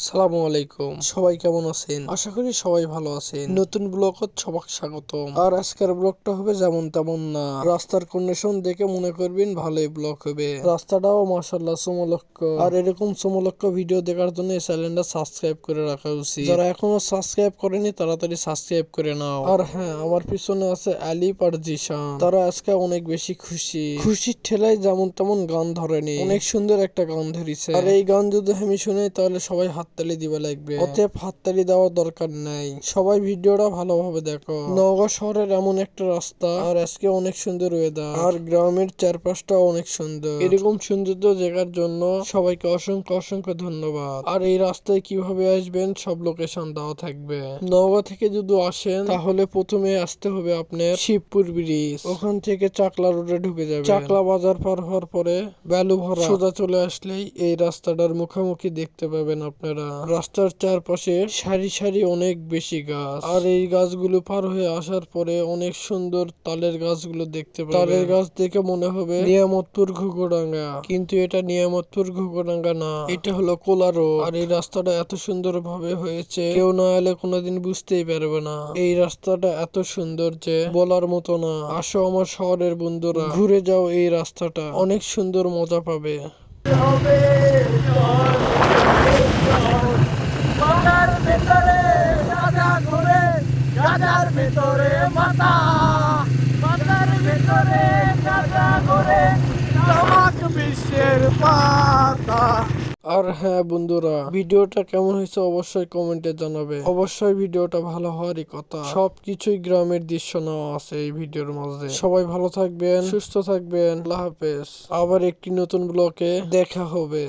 আসসালামু আলাইকুম, সবাই কেমন আছেন? আশা করি সবাই ভালো আছেন। নতুন ব্লগত সবাক স্বাগতম। আর আজকের ব্লগটা হবে যেমন তেমন না, রাস্তার কন্ডিশন দেখে মনে করবেন ভালোই ব্লগ হবে। রাস্তাটাও মাশাআল্লাহ চমলক্ষ। আর এরকম চমলক্ষ ভিডিও দেখার জন্য এই চ্যানেলটা সাবস্ক্রাইব করে রাখা উচিত। যারা এখনো সাবস্ক্রাইব করেনি তাড়াতাড়ি সাবস্ক্রাইব করে নাও। আর হ্যাঁ, আমার পিছনে আছে আলিফ আর জিশান। তারা আজকে অনেক বেশি খুশি। খুশির ঠেলায় যেমন তেমন গান ধরেনি, অনেক সুন্দর একটা গান ধরেছে। আর এই গান যদি আমি শুনি তাহলে সবাই হাততালি দিবে লাগবে। অতএব হাততালি দেওয়ার দরকার নাই, সবাই ভিডিওটা ভালোভাবে দেখো। নওগাঁ শহরের এমন একটা রাস্তা, আর আজকে অনেক সুন্দর ওয়েদার, আর গ্রামের চারপাশটা অনেক সুন্দর। এরকম সৌন্দর্য দেখার জন্য সবাইকে অসংখ্য অসংখ্য ধন্যবাদ। আর এই রাস্তায় কিভাবে আসবেন সব লোকেশন দেওয়া থাকবে। নওগাঁ থেকে যদি আসেন তাহলে প্রথমে আসতে হবে আপনার শিবপুর ব্রিজ, ওখান থেকে চাকলা রোডে ঢুকে যাবে। চাকলা বাজার পার হওয়ার পরে বেলুভরা সোজা চলে আসলেই এই রাস্তাটার মুখোমুখি দেখতে পাবেন আপনারা। রাস্তার চারপাশে সারি সারি অনেক বেশি গাছ, আর এই গাছগুলো পার হয়ে আসার পরে অনেক সুন্দর তালের গাছগুলো দেখতে পাবেন। তালের গাছ দেখে মনে হবে নিয়ামতপুর ঘুঘুডাঙ্গা, কিন্তু এটা নিয়ামতপুর ঘুঘুডাঙ্গা না, এটা হলো কোলারো। আর এই রাস্তাটা এত সুন্দর ভাবে হয়েছে, কেউ না এলে কোনোদিন বুঝতেই পারবে না। এই রাস্তাটা এত সুন্দর যে বলার মতো না। আসো আমার শহরের বন্ধুরা, ঘুরে যাও এই রাস্তাটা, অনেক সুন্দর মজা পাবে। মাথার ভেতরে গাঁজা ঘুরে, গাঁজার ভেতরে মাথা, মাথার ভেতরে গাঁজা ঘুরে, তামাক বিশ্বের পাতা। আর হ্যাঁ বন্ধুরা, ভিডিওটা কেমন হয়েছে অবশ্যই কমেন্টে জানাবে। অবশ্যই ভিডিওটা ভালো হওয়ারই কথা। সবকিছুই গ্রামের দৃশ্য নেওয়া আছে এই ভিডিওর মাঝে। সবাই ভালো থাকবেন, সুস্থ থাকবেন, আল্লাহ হাফেজ। আবার একটি নতুন ব্লগে দেখা হবে।